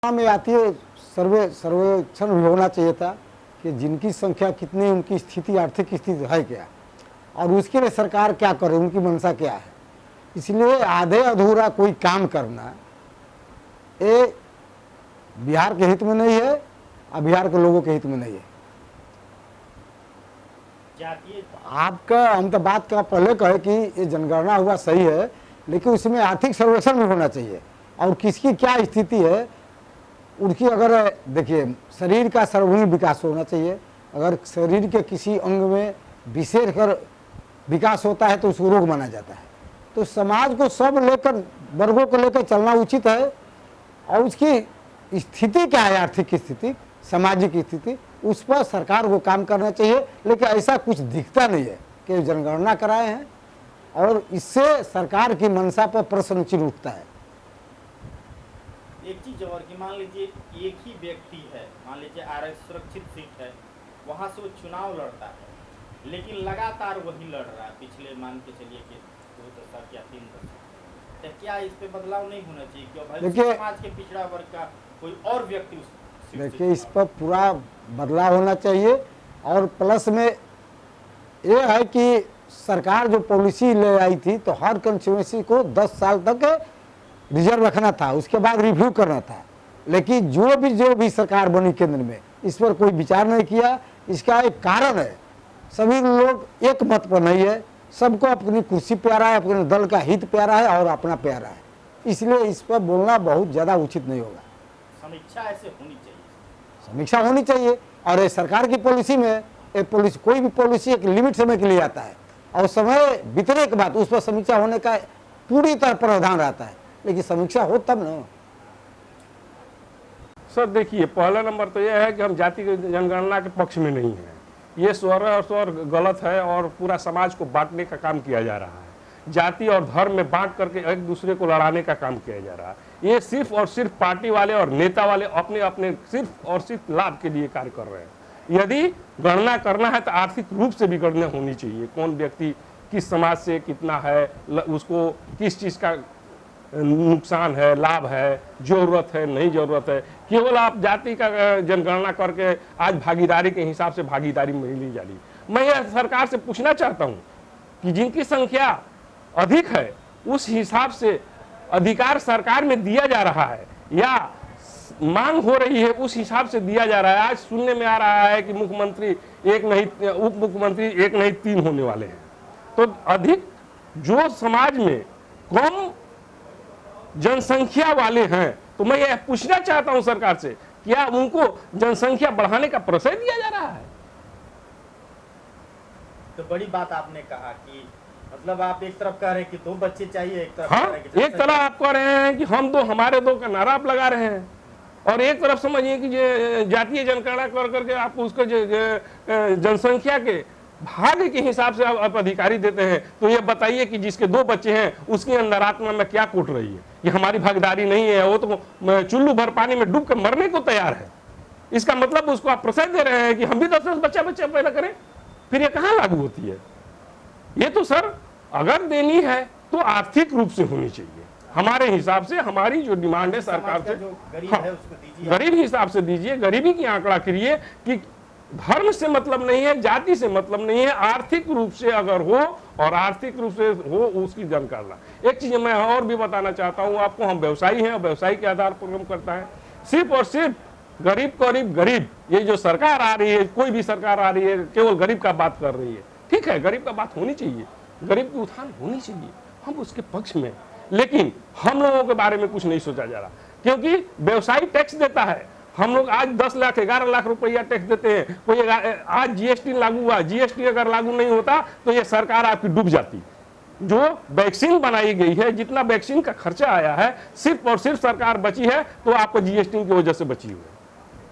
में आती है सर्वेक्षण भी होना चाहिए था कि जिनकी संख्या कितनी, उनकी स्थिति, आर्थिक स्थिति है क्या, और उसके लिए सरकार क्या करे, उनकी मंशा क्या है। इसलिए आधे अधूरा कोई काम करना ये बिहार के हित में नहीं है और बिहार के लोगों के हित में नहीं है। आपका हम तो बात का पहले कहे कि ये जनगणना हुआ सही है, लेकिन उसमें आर्थिक सर्वेक्षण भी होना चाहिए और किसकी क्या स्थिति है उनकी। अगर देखिए, शरीर का सर्वांगीण विकास होना चाहिए। अगर शरीर के किसी अंग में विशेष कर विकास होता है तो उसको रोग माना जाता है। तो समाज को सब लेकर, वर्गों को लेकर चलना उचित है और उसकी स्थिति क्या है, आर्थिक स्थिति, सामाजिक स्थिति, उस पर सरकार को काम करना चाहिए। लेकिन ऐसा कुछ दिखता नहीं है कि जनगणना कराए हैं और इससे सरकार की मंशा पर प्रश्न चिन्ह उठता है। एक चीज और कि मान लीजिए एक ही व्यक्ति है, मान लीजिए आरक्षित सुरक्षित सीट है, वहां से वो चुनाव लड़ता है, लेकिन लगातार वही लड़ रहा है पिछले, मान के चलिए कि 2 दशक या 3 दशक। तो क्या इस पे बदलाव नहीं होना चाहिए कि भाई समाज के पिछड़ा वर्ग का कोई और व्यक्ति उस? देखिए, इस पर पूरा बदलाव होना चाहिए और प्लस में ये है कि सरकार जो पॉलिसी ले आई थी तो हर कंस्टिट्यूएंसी को 10 साल तक रिजर्व रखना था, उसके बाद रिव्यू करना था। लेकिन जो भी सरकार बनी केंद्र में, इस पर कोई विचार नहीं किया। इसका एक कारण है, सभी लोग एक मत पर नहीं है, सबको अपनी कुर्सी प्यारा है, अपने दल का हित प्यारा है और अपना प्यारा है। इसलिए इस पर बोलना बहुत ज़्यादा उचित नहीं होगा। समीक्षा ऐसे होनी चाहिए, समीक्षा होनी चाहिए। और ये सरकार की पॉलिसी में एक पॉलिसी, कोई भी पॉलिसी एक लिमिट समय के लिए आता है और समय बीतने के बाद उस पर समीक्षा होने का पूरी तरह प्रावधान रहता है, लेकिन समीक्षा हो तब ना। सर देखिए, पहला नंबर तो यह है कि हम जाति की जनगणना के पक्ष में नहीं हैं। ये स्वर गलत है और पूरा समाज को बांटने का काम किया जा रहा है। जाति और धर्म में बांट करके एक दूसरे को लड़ाने का काम किया जा रहा है। ये सिर्फ और सिर्फ पार्टी वाले और नेता वाले अपने अपने सिर्फ और सिर्फ लाभ के लिए कार्य कर रहे हैं। यदि गणना करना है तो आर्थिक रूप से भी गणना होनी चाहिए। कौन व्यक्ति किस समाज से कितना है, उसको किस चीज़ का नुकसान है, लाभ है, जरूरत है, नहीं जरूरत है। केवल आप जाति का जनगणना करके आज भागीदारी के हिसाब से भागीदारी मिली जा रही। मैं यह सरकार से पूछना चाहता हूं कि जिनकी संख्या अधिक है उस हिसाब से अधिकार सरकार में दिया जा रहा है या मांग हो रही है उस हिसाब से दिया जा रहा है। आज सुनने में आ रहा है कि मुख्यमंत्री एक नहीं, उप मुख्यमंत्री एक नहीं 3 होने वाले हैं। तो अधिक जो समाज में कम जनसंख्या वाले हैं, तो मैं यह पूछना चाहता हूं सरकार से, क्या उनको जनसंख्या बढ़ाने का प्रोत्साहन दिया जा रहा है? तो बड़ी बात आपने कहा कि मतलब आप एक तरफ कह रहे हैं कि 2 बच्चे चाहिए, एक तरफ हाँ, एक तरफ आप कह रहे हैं कि हम 2 हमारे 2 का नारा आप लगा रहे हैं और एक तरफ समझिए कि जातीय जनगणना कर करके आप उसको जनसंख्या के भाग्य के हिसाब से आप अधिकारी देते हैं। तो ये बताइए कि जिसके 2 बच्चे हैं उसकी अंतरात्मा में क्या कूट रही है? ये हमारी भागीदारी नहीं है, वो तो चुल्लू भर पानी में डूब कर मरने को तैयार है। इसका मतलब उसको आप प्रोत्साहन दे रहे हैं कि हम भी 10-10 बच्चा पैदा करें। फिर ये कहाँ लागू होती है? ये तो सर अगर देनी है तो आर्थिक रूप से होनी चाहिए। हमारे हिसाब से हमारी जो डिमांड है सरकार से, गरीब हिसाब से दीजिए, गरीबी की आंकड़ा करिए कि धर्म से मतलब नहीं है, जाति से मतलब नहीं है, आर्थिक रूप से अगर हो और आर्थिक रूप से हो उसकी जनगणना। एक चीज मैं और भी बताना चाहता हूं आपको, हम व्यवसायी हैं और व्यवसायी के आधार पर काम करता है। सिर्फ और सिर्फ गरीब, ये जो सरकार आ रही है, कोई भी सरकार आ रही है, केवल गरीब का बात कर रही है। ठीक है, गरीब का बात होनी चाहिए, गरीब की उत्थान होनी चाहिए, हम उसके पक्ष में। लेकिन हम लोगों के बारे में कुछ नहीं सोचा जा रहा, क्योंकि व्यवसायी टैक्स देता है। हम लोग आज 10 लाख 11 लाख रुपया टैक्स देते हैं। कोई आज जीएसटी लागू हुआ, जीएसटी अगर लागू नहीं होता तो ये सरकार आपकी डूब जाती। जो वैक्सीन बनाई गई है, जितना वैक्सीन का खर्चा आया है, सिर्फ और सिर्फ सरकार बची है तो आपको जीएसटी की वजह से बची हुई है।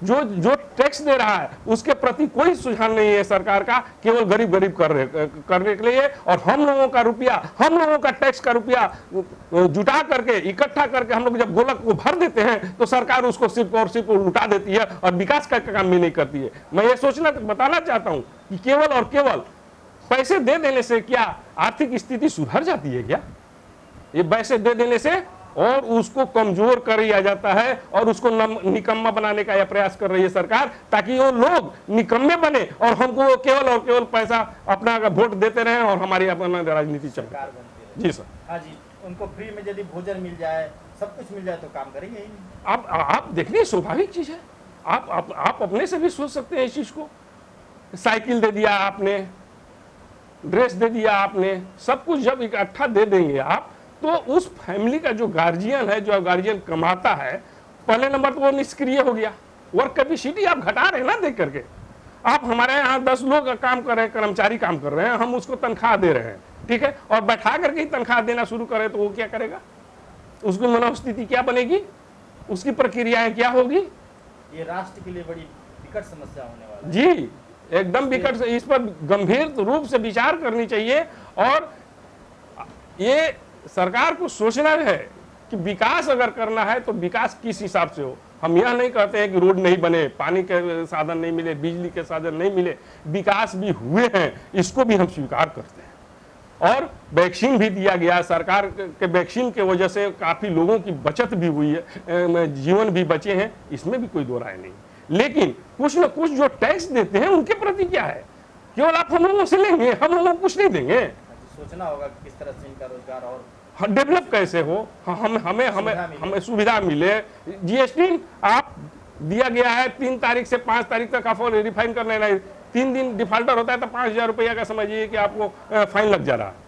जो टैक्स दे रहा है उसके प्रति कोई सुझाव नहीं है सरकार का, केवल गरीब करने के लिए। और हम लोगों का रुपया, हम लोगों का टैक्स का रुपया जुटा करके, इकट्ठा करके हम लोग जब गोलक को भर देते हैं तो सरकार उसको सिर्फ और सिर्फ लुटा देती है और विकास का काम भी नहीं करती है। मैं ये बताना चाहता हूं कि केवल और केवल पैसे दे देने से क्या आर्थिक स्थिति सुधर जाती है? क्या ये पैसे दे देने से और उसको कमजोर कर दिया जाता है और उसको निकम्मा बनाने का यह प्रयास कर रही है सरकार, ताकि वो लोग निकम्मे बने और हमको केवल और केवल पैसा अपना वोट देते रहें और हमारी अपना राजनीति चले। सरकार बनती रहे। जी सर। हाँ जी, उनको फ्री में यदि भोजन मिल जाए, सब कुछ मिल जाए तो काम करेंगे ही नहीं। आप देखिए, स्वाभाविक चीज है। आप अपने से भी सोच सकते हैं इस चीज को। साइकिल दे दिया आपने, ड्रेस दे दिया आपने, सब कुछ जब इकट्ठा दे देंगे आप, तो उस फैमिली का जो गार्जियन है, जो गार्जियन कमाता है, पहले नंबर तो वो निष्क्रिय हो गया। वर्क कैपेसिटी आप घटा रहे हैं ना देख करके। आप हमारे यहाँ 10 लोग काम कर रहे हैं, कर्मचारी काम कर रहे हैं, हम उसको तनख्वाह दे रहे हैं, ठीक है, और बैठा करके ही तनख्वाह देना शुरू करें तो वो क्या करेगा? उसकी मनोस्थिति क्या बनेगी? उसकी प्रक्रियाएं क्या होगी? ये राष्ट्र के लिए बड़ी विकट समस्या होने वाला है। जी, एकदम विकट। इस पर गंभीर रूप से विचार करनी चाहिए और ये सरकार को सोचना है कि विकास अगर करना है तो विकास किस हिसाब से हो। हम यह नहीं कहते हैं कि रोड नहीं बने, पानी के साधन नहीं मिले, बिजली के साधन नहीं मिले, विकास भी हुए हैं, इसको भी हम स्वीकार करते हैं। और वैक्सीन भी दिया गया, सरकार के वैक्सीन के वजह से काफी लोगों की बचत भी हुई है, जीवन भी बचे हैं, इसमें भी कोई दो राय नहीं। लेकिन कुछ न कुछ जो टैक्स देते हैं उनके प्रति क्या है? केवल आप हम लोगों से लेंगे, हम लोगों को कुछ नहीं देंगे। सोचना होगा कि किस तरह से इनका रोजगार और डेवलप कैसे हो, हमें सुविधा मिले। जीएसटी आप दिया गया है 3 तारीख से 5 तारीख तक आप रिफाइन कर लेना। 3 दिन डिफॉल्टर होता है तो 5,000 रुपया का समझिए कि आपको फाइन लग जा रहा है।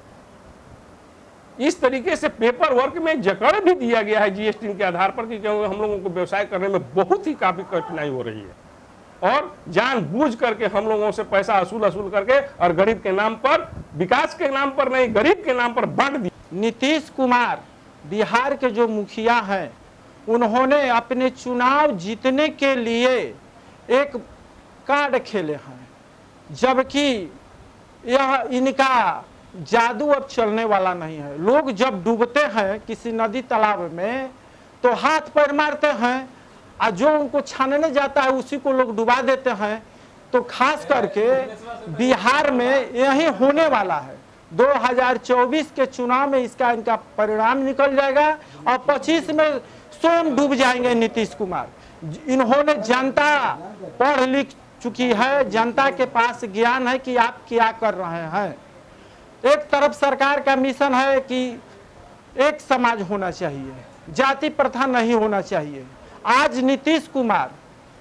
इस तरीके से पेपर वर्क में जकड़ भी दिया गया है जीएसटी के आधार पर, क्योंकि हम लोगों को व्यवसाय करने में बहुत ही काफी कठिनाई हो रही है और जानबूझ करके हम लोगों से पैसा असूल करके और गरीब के नाम पर, विकास के नाम पर नहीं, गरीब के नाम पर बांट दिया। नीतीश कुमार बिहार के जो मुखिया हैं, उन्होंने अपने चुनाव जीतने के लिए एक कार्ड खेले हैं, जबकि यह इनका जादू अब चलने वाला नहीं है। लोग जब डूबते हैं किसी नदी तालाब में तो हाथ पैर मारते हैं और जो उनको छानने जाता है उसी को लोग डुबा देते हैं। तो खास करके बिहार में यही होने वाला है। 2024 के चुनाव में इसका इनका परिणाम निकल जाएगा और 25 में स्वयं डूब जाएंगे नीतीश कुमार। इन्होंने, जनता पढ़ लिख चुकी है, जनता के पास ज्ञान है कि आप क्या कर रहे हैं। एक तरफ सरकार का मिशन है कि एक समाज होना चाहिए, जाति प्रथा नहीं होना चाहिए। आज नीतीश कुमार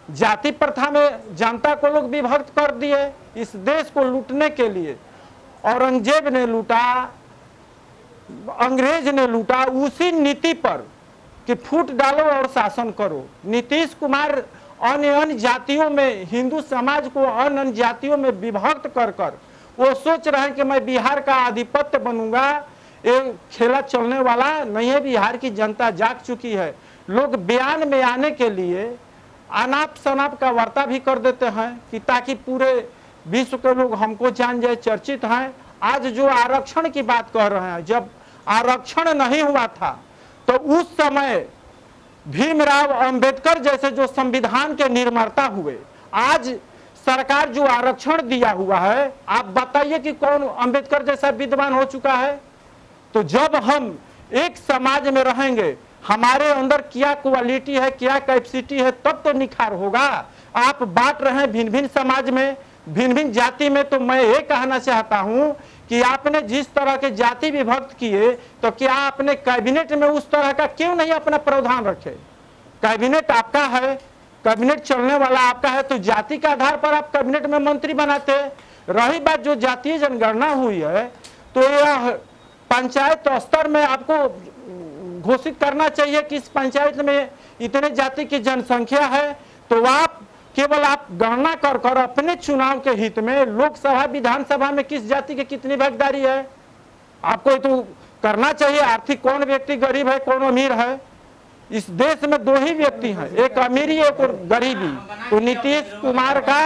जाति प्रथा में जनता को लोग विभक्त कर दिए। इस देश को लूटने के लिए औरंगजेब ने लूटा, अंग्रेज ने लूटा, उसी नीति पर कि फूट डालो और शासन करो। नीतीश कुमार अन्य जातियों में, हिंदू समाज को अन्य जातियों में विभक्त कर कर वो सोच रहे हैं कि मैं बिहार का आधिपत्य बनूंगा। ये खेला चलने वाला नहीं है। बिहार की जनता जाग चुकी है। लोग बयान में आने के लिए अनाप शनाप का वार्ता भी कर देते हैं कि ताकि पूरे विश्व के लोग हमको जान जाए, चर्चित हैं। आज जो आरक्षण की बात कह रहे हैं, जब आरक्षण नहीं हुआ था तो उस समय भीमराव अंबेडकर जैसे जो संविधान के निर्माता हुए, आज सरकार जो आरक्षण दिया हुआ है, आप बताइए कि कौन अंबेडकर जैसा विद्वान हो चुका है। तो जब हम एक समाज में रहेंगे, हमारे अंदर क्या क्वालिटी है, क्या कैपेसिटी है, तब तो निखार होगा। आप बांट रहे हैं भिन्न भिन्न समाज में, भिन्न भिन्न जाति में। तो मैं ये कहना चाहता हूं कि आपने जिस तरह के जाति विभक्त किए, तो क्या आपने कैबिनेट में उस तरह का क्यों नहीं अपना प्रावधान रखे? कैबिनेट आपका है, कैबिनेट चलने वाला आपका है, तो जाति के आधार पर आप कैबिनेट में मंत्री बनाते। रही बात जो जातीय जनगणना हुई है, तो यह पंचायत स्तर में आपको घोषित करना चाहिए कि इस पंचायत में इतने जाति की जनसंख्या है। तो आप केवल आप गणना कर कर अपने चुनाव के हित में लोकसभा विधानसभा में किस जाति की कितनी भागीदारी है आपको तो करना चाहिए। आर्थिक कौन व्यक्ति गरीब है, कौन अमीर है? इस देश में 2 ही व्यक्ति हैं, एक अमीरी एक और गरीबी। तो नीतीश कुमार का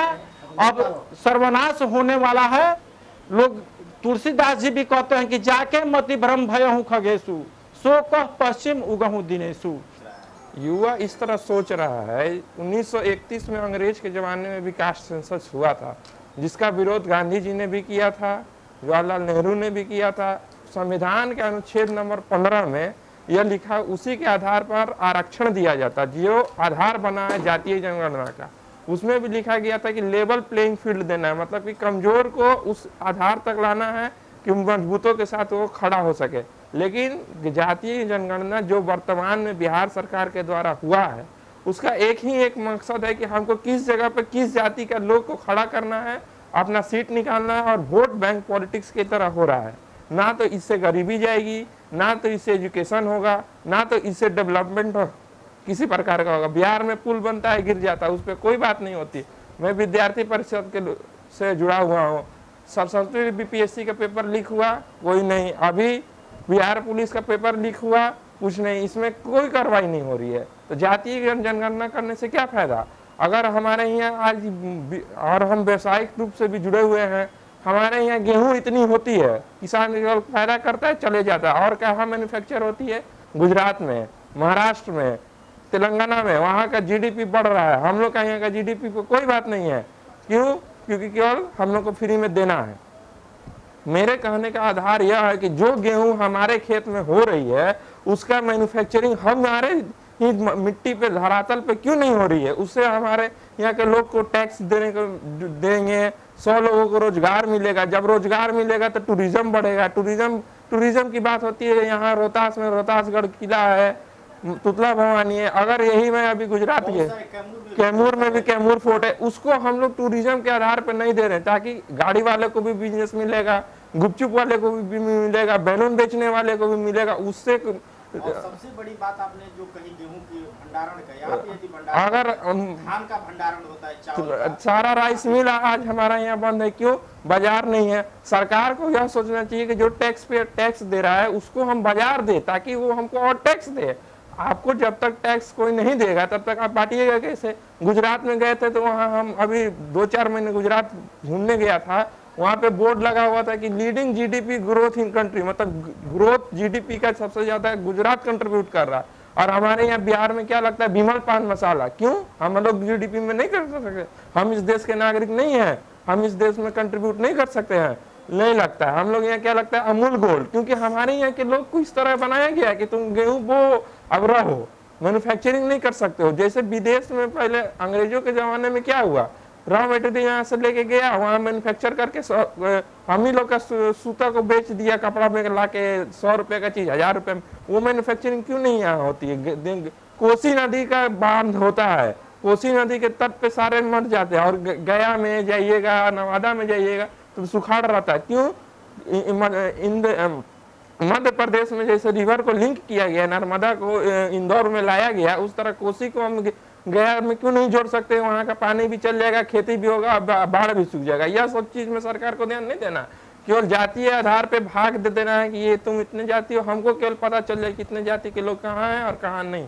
अब सर्वनाश होने वाला है। लोग, तुलसीदास जी भी कहते हैं कि जाके मति भ्रम भयहु खगेशु, सो कह पश्चिम उगहु दिनेशु। युवा इस तरह सोच रहा है। 1931 में अंग्रेज के ज़माने में भी कास्ट सेंसस हुआ था, जिसका विरोध गांधी जी ने भी किया था, जवाहरलाल नेहरू ने भी किया था। संविधान के अनुच्छेद नंबर 15 में यह लिखा उसी के आधार पर आरक्षण दिया जाता, जो आधार बना है जातीय जनगणना का। उसमें भी लिखा गया था कि लेवल प्लेइंग फील्ड देना है, मतलब कि कमजोर को उस आधार तक लाना है कि मजबूतों के साथ वो खड़ा हो सके। लेकिन जातीय जनगणना जो वर्तमान में बिहार सरकार के द्वारा हुआ है, उसका एक ही एक मकसद है कि हमको किस जगह पर किस जाति का लोग को खड़ा करना है, अपना सीट निकालना है, और वोट बैंक पॉलिटिक्स की तरह हो रहा है। ना तो इससे गरीबी जाएगी, ना तो इससे एजुकेशन होगा, ना तो इससे डेवलपमेंट किसी प्रकार का होगा। बिहार में पुल बनता है, गिर जाता है, उस पर कोई बात नहीं होती। मैं विद्यार्थी परिषद के से जुड़ा हुआ हूँ, सरस्वती बीपीएससी का पेपर लीक हुआ, कोई नहीं। अभी बिहार पुलिस का पेपर लीक हुआ, कुछ नहीं, इसमें कोई कार्रवाई नहीं हो रही है। तो जातीय जनगणना करने से क्या फायदा? अगर हमारे यहाँ आज और हम व्यावसायिक रूप से भी जुड़े हुए हैं, हमारे यहाँ गेहूं इतनी होती है, किसान केवल पैदा करता है चले जाता है, और कहाँ मैन्युफैक्चर होती है? गुजरात में, महाराष्ट्र में, तेलंगाना में, वहाँ का जीडीपी बढ़ रहा है। हम लोग का यहाँ का जीडीपी को कोई बात नहीं है। क्यों? क्योंकि केवल हम लोग को फ्री में देना है। मेरे कहने का आधार यह है कि जो गेहूं हमारे खेत में हो रही है, उसका मैन्युफैक्चरिंग हमारे ही मिट्टी पे, धरातल पे क्यों नहीं हो रही है? उससे हमारे यहाँ के लोग को टैक्स देने को देंगे, 100 लोगों को रोजगार मिलेगा। जब रोजगार मिलेगा तो टूरिज्म बढ़ेगा। टूरिज्म की बात होती है। यहाँ रोहतास में रोहतासगढ़ किला है, तुतला भवानी है। अगर यही मैं अभी गुजरात के कैमूर में भी कैमूर फोर्ट है, उसको हम लोग टूरिज्म के आधार पर नहीं दे रहे, ताकि गाड़ी वाले को भी बिजनेस मिलेगा, गुपचुप वाले को भी मिलेगा, बैलून बेचने वाले को भी मिलेगा। उससे और सबसे बड़ी बात आपने जो कही गेहूं की भंडारण का, यहाँ पे यदि भंडारण, अगर धान का भंडारण होता है, चावल का, सारा राइस मिल आज हमारा यहाँ बंद है। क्यों? बाजार नहीं है। सरकार को यह सोचना चाहिए कि जो टैक्स पे टैक्स दे रहा है उसको हम बाजार दे, ताकि वो हमको और टैक्स दे। आपको जब तक टैक्स कोई नहीं देगा तब तक आप बांटिएगा कैसे? गुजरात में गए थे तो वहाँ हम अभी 2-4 महीने गुजरात घूमने गया था, वहाँ पे बोर्ड लगा हुआ था कि leading GDP growth in country, मतलब ग्रोथ जीडीपी का सबसे ज्यादा गुजरात कंट्रीब्यूट कर रहा है। और हमारे यहाँ बिहार में क्या लगता है? विमल पान मसाला। क्यों? हम लोग जीडीपी में नहीं कर सकते? हम इस देश के नागरिक नहीं है? हम इस देश में कंट्रीब्यूट नहीं कर सकते हैं? नहीं लगता है। हम लोग यहाँ क्या लगता है? अमूल गोल्ड। क्योंकि हमारे यहाँ के लोग को इस तरह बनाया गया है कि तुम गेहूं बो, अब रहो, मैन्युफैक्चरिंग नहीं कर सकते हो। जैसे विदेश में पहले अंग्रेजों के जमाने में क्या हुआ? रॉ मटेरियल यहाँ से लेके गया, वहाँ मैन्युफैक्चर करके हम ही लोग का सूता को बेच दिया, कपड़ा में ला के 100 रुपए का चीज 1000 रुपए में। वो मैन्युफैक्चरिंग क्यों नहीं यहाँ होती है? कोसी नदी का बांध होता है, कोसी नदी के तट पे सारे मर जाते हैं। और गया में जाइएगा, नवादा में जाइएगा तो सुखाड़ रहता है। क्यों? मध्य प्रदेश में जैसे रिवर को लिंक किया गया, नर्मदा को इंदौर में लाया गया, उस तरह कोसी को हम गया में क्यों नहीं जोड़ सकते? वहाँ का पानी भी चल जाएगा, खेती भी होगा, बाढ़ भी सूख जाएगा। यह सब चीज में सरकार को ध्यान नहीं देना, केवल जातीय आधार पे भाग दे देना है कि ये तुम इतने जाति हो। हमको केवल पता चल जाए कितने जाति के लोग कहाँ हैं और कहाँ नहीं।